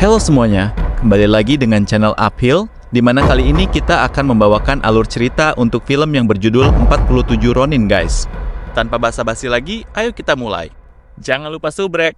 Halo semuanya, kembali lagi dengan channel Uphill, di mana kali ini kita akan membawakan alur cerita untuk film yang berjudul 47 Ronin guys. Tanpa basa-basi lagi, ayo kita mulai. Jangan lupa subrek.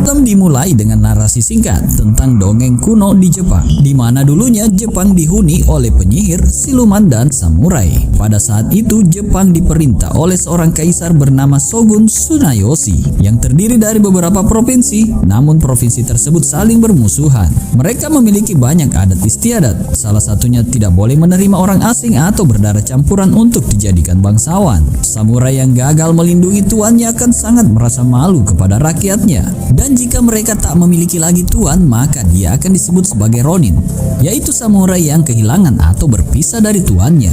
Film dimulai dengan narasi singkat tentang dongeng kuno di Jepang, di mana dulunya Jepang dihuni oleh penyihir, siluman, dan samurai. Pada saat itu Jepang diperintah oleh seorang kaisar bernama Shogun Tsunayoshi yang terdiri dari beberapa provinsi, namun provinsi tersebut saling bermusuhan. Mereka memiliki banyak adat istiadat, salah satunya tidak boleh menerima orang asing atau berdarah campuran untuk dijadikan bangsawan. Samurai yang gagal melindungi tuannya akan sangat merasa malu kepada rakyatnya, dan jika mereka tak memiliki lagi tuan, maka dia akan disebut sebagai Ronin, yaitu samurai yang kehilangan atau berpisah dari tuannya.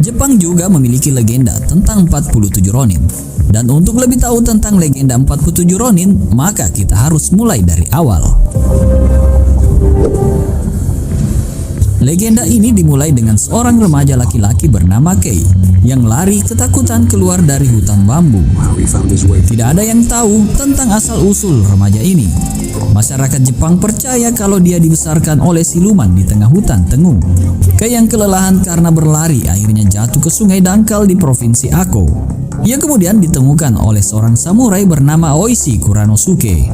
Jepang juga memiliki legenda tentang 47 Ronin. Dan untuk lebih tahu tentang legenda 47 Ronin, maka kita harus mulai dari awal. Legenda ini dimulai dengan seorang remaja laki-laki bernama Kei yang lari ketakutan keluar dari hutan bambu. Tidak ada yang tahu tentang asal-usul remaja ini. Masyarakat Jepang percaya kalau dia dibesarkan oleh siluman di tengah hutan Tengu. Kei yang kelelahan karena berlari akhirnya jatuh ke sungai dangkal di provinsi Ako. Ia kemudian ditemukan oleh seorang samurai bernama Oishi Kuranosuke.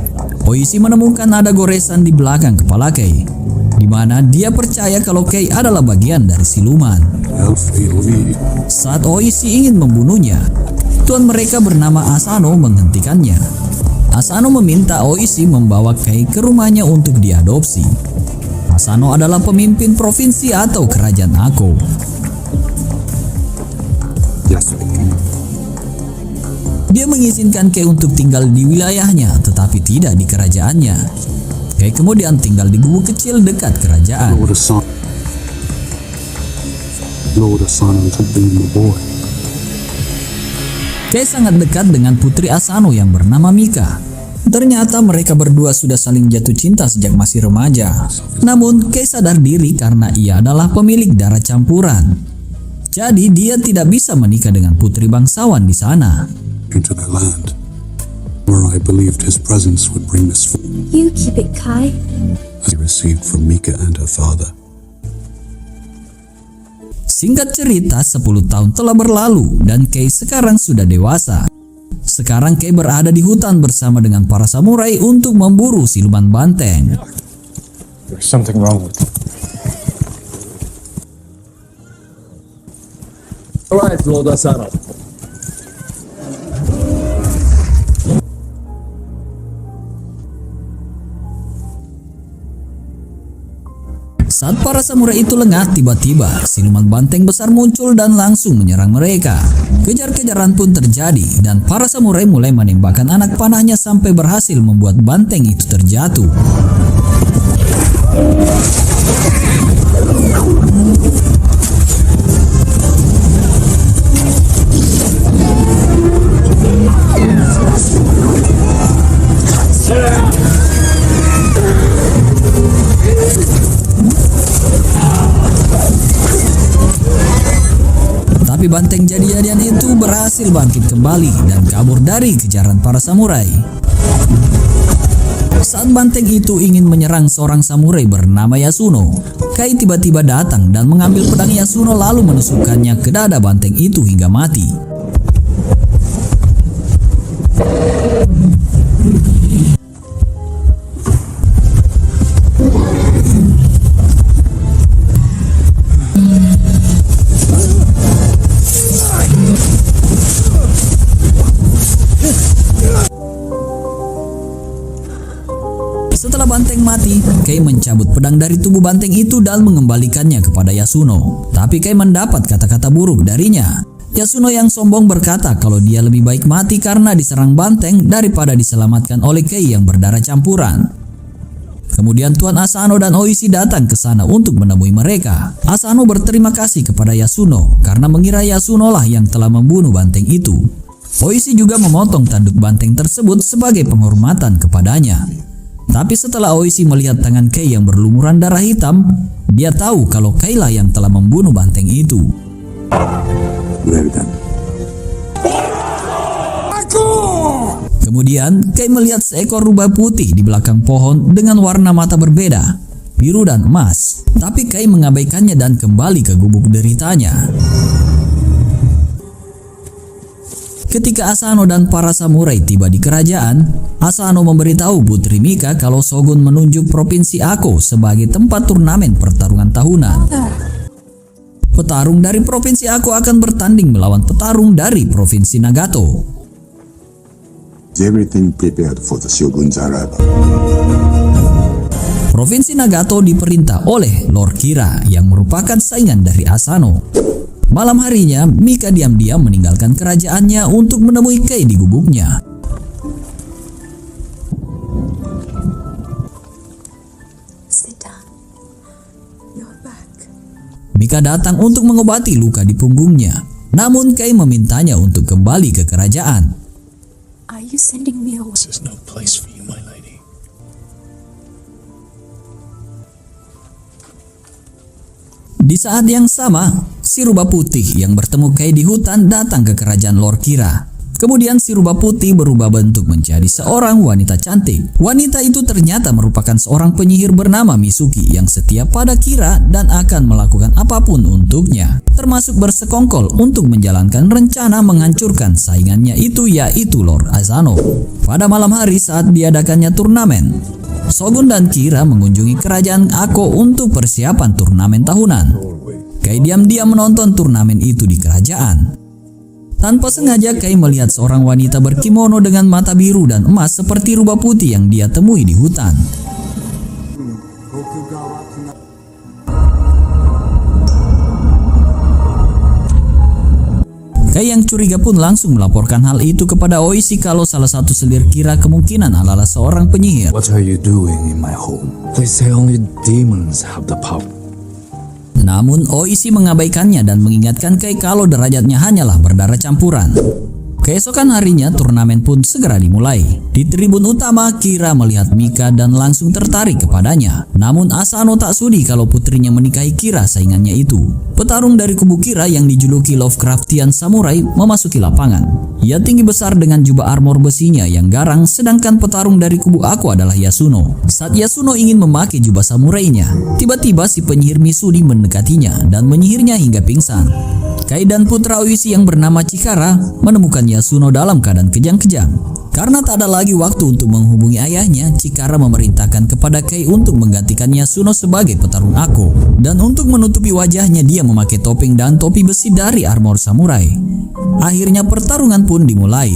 Oishi menemukan ada goresan di belakang kepala Kei, di mana dia percaya kalau Kei adalah bagian dari siluman. Saat Oishi ingin membunuhnya, tuan mereka bernama Asano menghentikannya. Asano meminta Oishi membawa Kei ke rumahnya untuk diadopsi. Asano adalah pemimpin provinsi atau kerajaan Ako. Dia mengizinkan Kei untuk tinggal di wilayahnya, tetapi tidak di kerajaannya. Kei kemudian tinggal di gubuk kecil dekat kerajaan. Kei sangat dekat dengan putri Asano yang bernama Mika. Ternyata mereka berdua sudah saling jatuh cinta sejak masih remaja. Namun Kei sadar diri karena ia adalah pemilik darah campuran. Jadi dia tidak bisa menikah dengan putri bangsawan di sana. Into their land, where I believed his presence would bring misfortune. You keep it, Kai. As he received from Mika and her father. Singkat cerita, 10 tahun telah berlalu dan Kei sekarang sudah dewasa. Sekarang Kei berada di hutan bersama dengan para samurai untuk memburu siluman banteng. There's something wrong with you. Alright, Lord Asano. Saat para samurai itu lengah, tiba-tiba siluman banteng besar muncul dan langsung menyerang mereka. Kejar-kejaran pun terjadi dan para samurai mulai menembakkan anak panahnya sampai berhasil membuat banteng itu terjatuh. Tapi banteng jadi-jadian itu berhasil bangkit kembali dan kabur dari kejaran para samurai. Saat banteng itu ingin menyerang seorang samurai bernama Yasuno, Kai tiba-tiba datang dan mengambil pedang Yasuno lalu menusukkannya ke dada banteng itu hingga mati. Setelah banteng mati, Kei mencabut pedang dari tubuh banteng itu dan mengembalikannya kepada Yasuno. Tapi Kei mendapat kata-kata buruk darinya. Yasuno yang sombong berkata kalau dia lebih baik mati karena diserang banteng daripada diselamatkan oleh Kei yang berdarah campuran. Kemudian Tuan Asano dan Oishi datang ke sana untuk menemui mereka. Asano berterima kasih kepada Yasuno karena mengira Yasuno lah yang telah membunuh banteng itu. Oishi juga memotong tanduk banteng tersebut sebagai penghormatan kepadanya. Tapi setelah Oishi melihat tangan Kei yang berlumuran darah hitam, dia tahu kalau Kei lah yang telah membunuh banteng itu. them. Kemudian Kei melihat seekor rubah putih di belakang pohon dengan warna mata berbeda, biru dan emas. Tapi Kei mengabaikannya dan kembali ke gubuk deritanya. Ketika Asano dan para samurai tiba di kerajaan, Asano memberitahu Putri Mika kalau Shogun menunjuk Provinsi Ako sebagai tempat turnamen pertarungan tahunan. Petarung dari Provinsi Ako akan bertanding melawan petarung dari Provinsi Nagato. Is everything prepared for the Shogun's arrival? Provinsi Nagato diperintah oleh Lord Kira yang merupakan saingan dari Asano. Malam harinya, Mika diam-diam meninggalkan kerajaannya untuk menemui Kei di gubuknya. Sit down. You're back. Mika datang untuk mengobati luka di punggungnya. Namun Kei memintanya untuk kembali ke kerajaan. Are you sending me away? There's no place for you, my lady. Di saat yang sama, si rubah putih yang bertemu Kei di hutan datang ke kerajaan Lord Kira. Kemudian si rubah putih berubah bentuk menjadi seorang wanita cantik. Wanita itu ternyata merupakan seorang penyihir bernama Misuki yang setia pada Kira dan akan melakukan apapun untuknya, termasuk bersekongkol untuk menjalankan rencana menghancurkan saingannya itu, yaitu Lord Asano. Pada malam hari saat diadakannya turnamen, Shogun dan Kira mengunjungi kerajaan Ako untuk persiapan turnamen tahunan. Kei diam-diam menonton turnamen itu di kerajaan. Tanpa sengaja Kei melihat seorang wanita berkimono dengan mata biru dan emas seperti rubah putih yang dia temui di hutan. Kei yang curiga pun langsung melaporkan hal itu kepada Oishi kalau salah satu selir Kira kemungkinan adalah seorang penyihir. What are you doing in my home? They say only demons have the power. Namun Oishi mengabaikannya dan mengingatkan Kei kalau derajatnya hanyalah berdarah campuran. Keesokan harinya turnamen pun segera dimulai. Di tribun utama Kira melihat Mika dan langsung tertarik kepadanya. Namun Asano tak sudi kalau putrinya menikahi Kira saingannya itu. Petarung dari kubu Kira yang dijuluki Lovecraftian Samurai memasuki lapangan. Ia tinggi besar dengan jubah armor besinya yang garang, sedangkan petarung dari kubu Ako adalah Yasuno. Saat Yasuno ingin memakai jubah samurainya, tiba-tiba si penyihir Misudi mendekatinya dan menyihirnya hingga pingsan. Kei dan putra Oishi yang bernama Chikara menemukan Yasuno dalam keadaan kejang-kejang. Karena tak ada lagi waktu untuk menghubungi ayahnya, Chikara memerintahkan kepada Kei untuk menggantikan Yasuno sebagai petarung Ako. Dan untuk menutupi wajahnya dia memakai topeng dan topi besi dari armor samurai. Akhirnya pertarungan pun dimulai.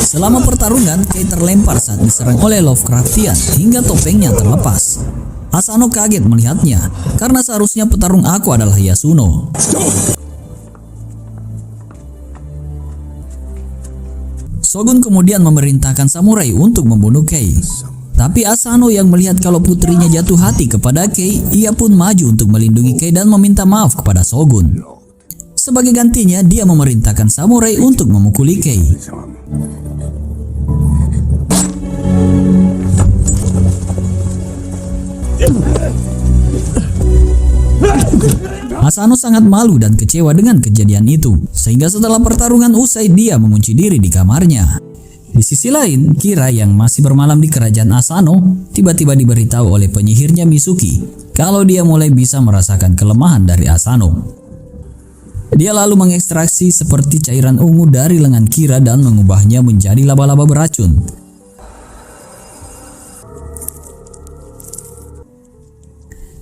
Selama pertarungan, Kei terlempar saat diserang oleh Lovecraftian hingga topengnya terlepas. Asano kaget melihatnya, karena seharusnya petarung Ako adalah Yasuno. Shogun kemudian memerintahkan samurai untuk membunuh Kei. Tapi Asano yang melihat kalau putrinya jatuh hati kepada Kei, ia pun maju untuk melindungi Kei dan meminta maaf kepada Shogun. Sebagai gantinya, dia memerintahkan samurai untuk memukuli Kei. Asano sangat malu dan kecewa dengan kejadian itu, sehingga setelah pertarungan usai dia mengunci diri di kamarnya. Di sisi lain, Kira yang masih bermalam di kerajaan Asano tiba-tiba diberitahu oleh penyihirnya Misuki kalau dia mulai bisa merasakan kelemahan dari Asano. Dia lalu mengekstraksi seperti cairan ungu dari lengan Kira dan mengubahnya menjadi laba-laba beracun.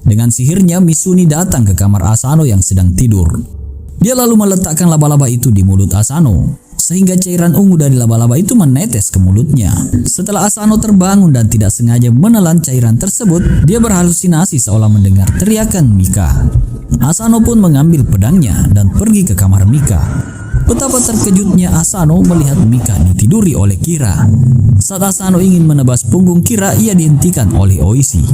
Dengan sihirnya, Misuni datang ke kamar Asano yang sedang tidur. Dia lalu meletakkan laba-laba itu di mulut Asano, sehingga cairan ungu dari laba-laba itu menetes ke mulutnya. Setelah Asano terbangun dan tidak sengaja menelan cairan tersebut, dia berhalusinasi seolah mendengar teriakan Mika. Asano pun mengambil pedangnya dan pergi ke kamar Mika. Betapa terkejutnya Asano melihat Mika ditiduri oleh Kira. Saat Asano ingin menebas punggung Kira, ia dihentikan oleh Oishi.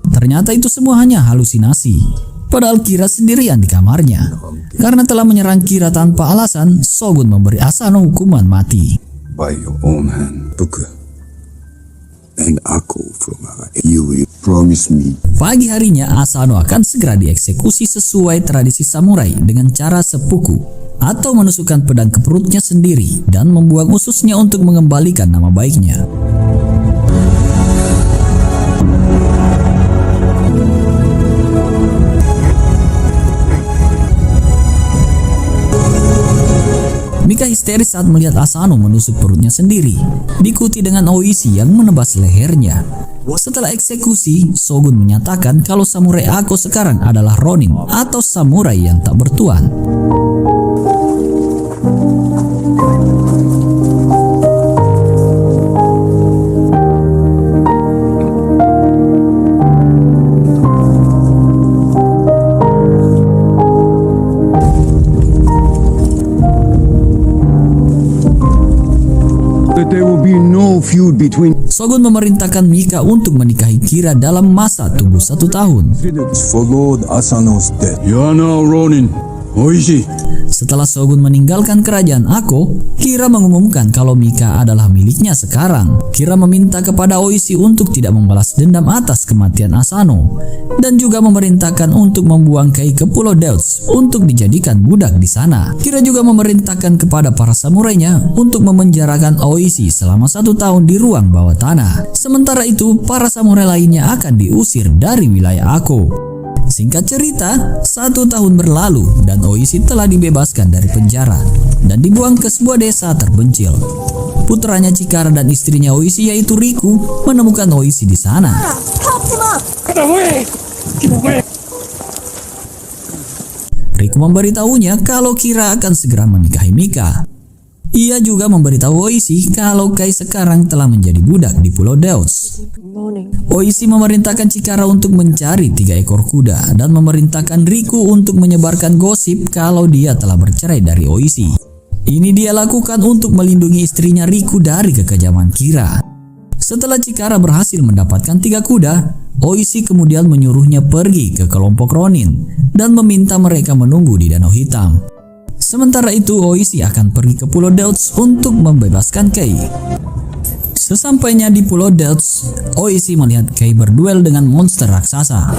Ternyata itu semua hanya halusinasi. Padahal Kira sendirian di kamarnya. Karena telah menyerang Kira tanpa alasan, Shogun memberi Asano hukuman mati. By your own hand, Buku. And Ako from you will promise me. Pagi harinya Asano akan segera dieksekusi sesuai tradisi samurai dengan cara seppuku atau menusukkan pedang ke perutnya sendiri dan membuang ususnya untuk mengembalikan nama baiknya. Mika histeris saat melihat Asano menusuk perutnya sendiri, diikuti dengan Oishi yang menebas lehernya. Setelah eksekusi, Shogun menyatakan kalau samurai Ako sekarang adalah Ronin atau samurai yang tak bertuan. There will be no feud between. Shogun memerintahkan Mika untuk menikahi Kira dalam masa tunggu 1 tahun. For Lord Asano's death. You are now Ronin. Oishi. Setelah Shogun meninggalkan kerajaan Ako, Kira mengumumkan kalau Mika adalah miliknya sekarang. Kira meminta kepada Oishi untuk tidak membalas dendam atas kematian Asano, dan juga memerintahkan untuk membuang Kei ke Pulau Deutz untuk dijadikan budak di sana. Kira juga memerintahkan kepada para samurainya untuk memenjarakan Oishi selama 1 tahun di ruang bawah tanah. Sementara itu, para samurai lainnya akan diusir dari wilayah Ako. Singkat cerita, 1 tahun berlalu dan Oishi telah dibebaskan dari penjara dan dibuang ke sebuah desa terpencil. Putranya Chikara dan istrinya Oishi yaitu Riku menemukan Oishi di sana. Riku memberitahunya kalau Kira akan segera menikahi Mika. Ia juga memberitahu Oishi kalau Kei sekarang telah menjadi budak di Pulau Deutz. Oishi memerintahkan Chikara untuk mencari 3 ekor kuda dan memerintahkan Riku untuk menyebarkan gosip kalau dia telah bercerai dari Oishi. Ini dia lakukan untuk melindungi istrinya Riku dari kekejaman Kira. Setelah Chikara berhasil mendapatkan 3 kuda, Oishi kemudian menyuruhnya pergi ke kelompok Ronin dan meminta mereka menunggu di Danau Hitam. Sementara itu, Oishi akan pergi ke Pulau Deutz untuk membebaskan Kei. Sesampainya di Pulau Deutz, Oishi melihat Kei berduel dengan monster raksasa.